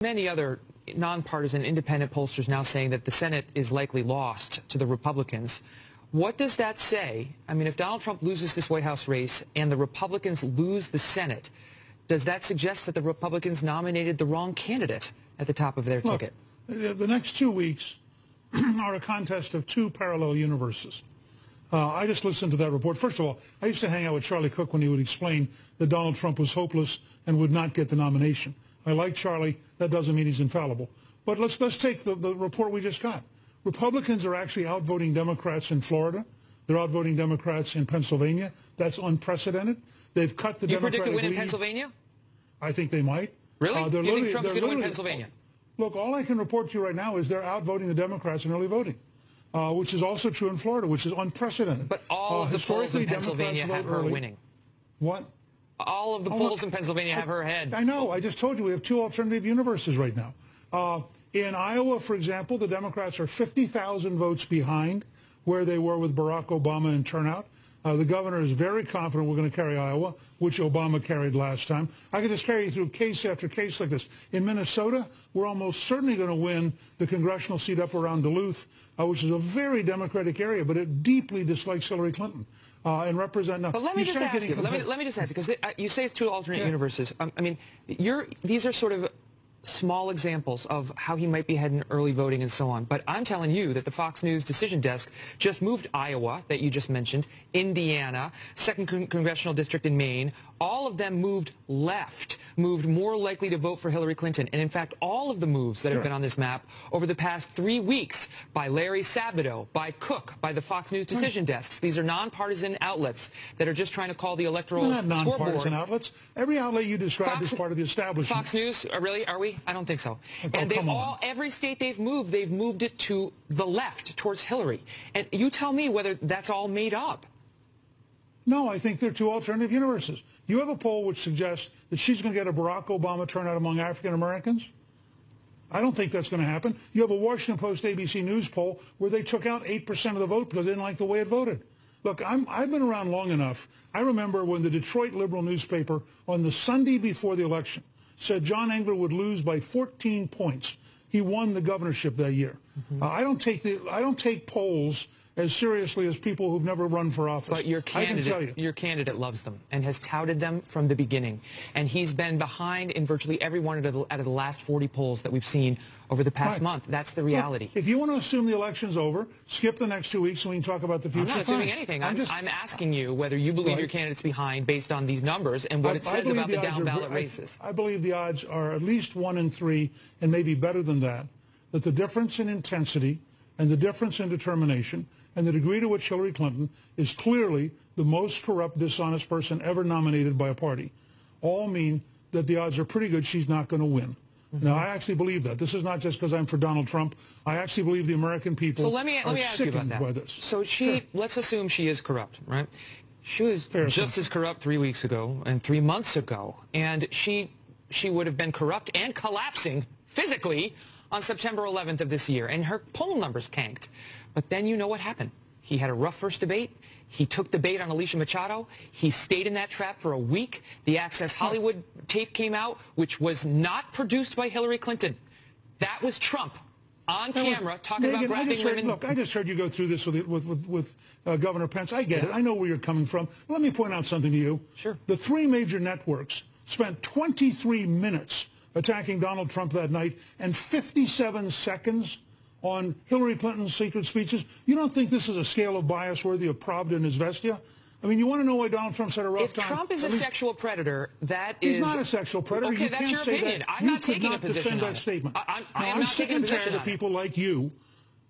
Many other nonpartisan independent pollsters now saying that the Senate is likely lost to the Republicans. What does that say? I mean, if Donald Trump loses this White House race and the Republicans lose the Senate, does that suggest that the Republicans nominated the wrong candidate at the top of their ticket? The next 2 weeks are a contest of two parallel universes. I just listened to that report. First of all, I used to hang out with Charlie Cook when he would explain that Donald Trump was hopeless and would not get the nomination. I like Charlie. That doesn't mean he's infallible. But let's take the report we just got. Republicans are actually outvoting Democrats in Florida. They're outvoting Democrats in Pennsylvania. That's unprecedented. They've cut the Democratic lead. You predict a win in Pennsylvania? I think they might. Really? You think Trump's going to win Pennsylvania? Look, all I can report to you right now is they're outvoting the Democrats in early voting, which is also true in Florida, which is unprecedented. But all of the polls in Pennsylvania have her winning. What? All of the polls in Pennsylvania have her ahead. I know. I just told you we have two alternative universes right now. In Iowa, for example, the Democrats are 50,000 votes behind where they were with Barack Obama in turnout. The governor is very confident we're going to carry Iowa, which Obama carried last time. I can just carry you through case after case like this. In Minnesota, we're almost certainly going to win the congressional seat up around Duluth, which is a very Democratic area, but it deeply dislikes Hillary Clinton. And represent. Now, but let me just ask you. Let me just ask you, because you say it's two alternate universes. I mean, these are sort of small examples of how he might be heading early voting and so on. But I'm telling you that the Fox News decision desk just moved Iowa, that you just mentioned, Indiana, 2nd Congressional District in Maine. All of them moved left, moved more likely to vote for Hillary Clinton. And in fact, all of the moves that have been on this map over the past 3 weeks by Larry Sabato, by Cook, by the Fox News decision desks, these are nonpartisan outlets that are just trying to call the electoral scoreboard. They're not nonpartisan scoreboard. outlets. Every outlet you described is part of the establishment. Fox News, really? Are we? I don't think so. And every state they've moved it to the left, towards Hillary. And you tell me whether that's all made up. No, I think they're two alternative universes. You have a poll which suggests that she's going to get a Barack Obama turnout among African Americans. I don't think that's going to happen. You have a Washington Post ABC News poll where they took out 8% of the vote because they didn't like the way it voted. Look, I've been around long enough. I remember when the Detroit Liberal newspaper on the Sunday before the election said John Engler would lose by 14 points. He won the governorship that year. I don't take polls as seriously as people who've never run for office. But your candidate loves them and has touted them from the beginning. And he's been behind in virtually every one out of the last 40 polls that we've seen over the past month. That's the reality. Look, if you want to assume the election's over, skip the next 2 weeks and we can talk about the future. I'm not assuming anything. I'm asking you whether you believe your candidate's behind based on these numbers and what it says about the down-ballot races. I believe the odds are at least 1 in 3 and maybe better than that the difference in intensity and the difference in determination and the degree to which Hillary Clinton is clearly the most corrupt, dishonest person ever nominated by a party all mean that the odds are pretty good she's not going to win. Now, I actually believe that. This is not just because I'm for Donald Trump. I actually believe the American people are sickened by this. So let's assume she is corrupt, right? She was just as corrupt 3 weeks ago and 3 months ago. And she would have been corrupt and collapsing physically on September 11th of this year, and her poll numbers tanked. But then you know what happened. He had a rough first debate. He took the bait on Alicia Machado. He stayed in that trap for a week. The Access Hollywood tape came out, which was not produced by Hillary Clinton. That was Trump on camera talking about grabbing women. Look, I just heard you go through this with Governor Pence. I get it. I know where you're coming from. Let me point out something to you. Sure. The 3 major networks spent 23 minutes attacking Donald Trump that night and 57 seconds on Hillary Clinton's secret speeches. You don't think this is a scale of bias worthy of Pravda and Izvestia? I mean, you want to know why Donald Trump's had a rough time? If Trump is a sexual predator, that is... He's not a sexual predator. Okay, that's your opinion. I'm not taking a position on it. You could not defend that statement. I'm sick and tired of people like you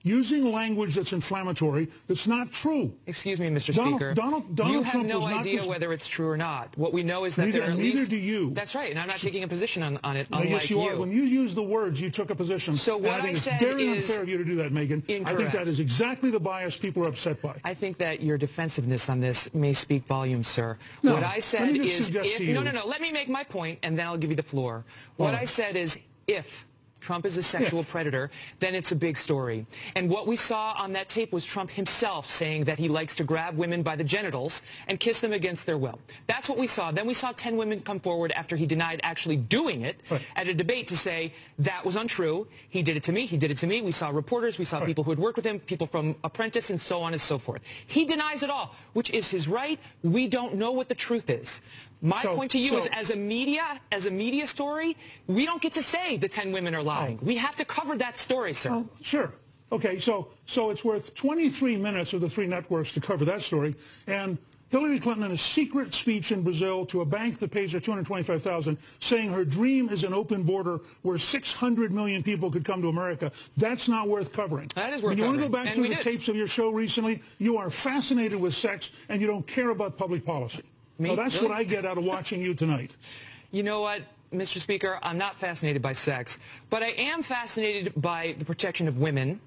using language that's inflammatory that's not true. Excuse me, Mr. Speaker. Donald you have Trump no idea whether it's true or not. What we know is that there are at least... Neither do you. That's right, and I'm not taking a position on it, unlike yes, you are. When you use the words, you took a position. So what I think said it's very unfair of you to do that, Megan. Incorrect. I think that is exactly the bias people are upset by. I think that your defensiveness on this may speak volumes, sir. No, what I said is... No, let me make my point, and then I'll give you the floor. What I said is, if Trump is a sexual predator, then it's a big story. And what we saw on that tape was Trump himself saying that he likes to grab women by the genitals and kiss them against their will. That's what we saw. Then we saw 10 women come forward after he denied actually doing it at a debate to say that was untrue. He did it to me. He did it to me. We saw reporters. We saw people who had worked with him, people from Apprentice, and so on and so forth. He denies it all, which is his right. We don't know what the truth is. My point to you is, as a media story, we don't get to say the 10 women are lying. We have to cover that story, sir. Oh, sure. Okay, so it's worth 23 minutes of the three networks to cover that story. And Hillary Clinton, in a secret speech in Brazil to a bank that pays her $225,000, saying her dream is an open border where 600 million people could come to America. That's not worth covering. That is worth covering. You want to go back through the tapes of your show recently? You are fascinated with sex, and you don't care about public policy. Me? Now, that's really? what I get out of watching you tonight. You know what, Mr. Speaker? I'm not fascinated by sex, but I am fascinated by the protection of women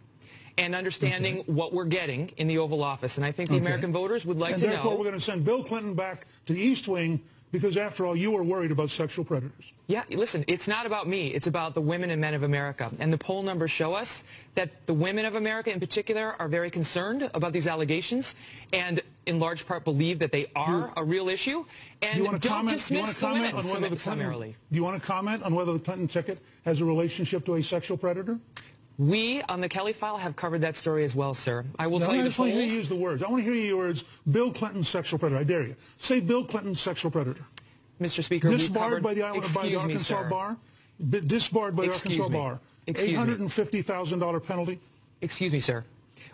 and understanding what we're getting in the Oval Office. And I think the American voters would like to know. And therefore, we're going to send Bill Clinton back to the East Wing because, after all, you are worried about sexual predators. Yeah, listen, it's not about me. It's about the women and men of America. And the poll numbers show us that the women of America in particular are very concerned about these allegations and in large part believe that they are a real issue. And don't dismiss the women summarily. Do you want to comment on whether the Clinton ticket has a relationship to a sexual predator? We, on the Kelly File, have covered that story as well, sir. I will tell you the polls. I just want to hear you use the words. I want to hear you use Bill Clinton sexual predator. I dare you. Say Bill Clinton sexual predator. Mby the Arkansas bar? Disbarred by the Arkansas bar. $850,000 penalty? Excuse me, sir.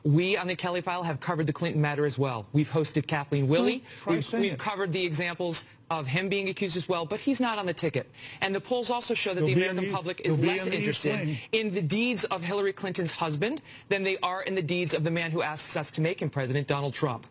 We on the Kelly File have covered the Clinton matter as well. We've hosted Kathleen Willey. We've covered the examples of him being accused as well, but he's not on the ticket. And the polls also show that the American public is less interested in the deeds of Hillary Clinton's husband than they are in the deeds of the man who asks us to make him president, Donald Trump.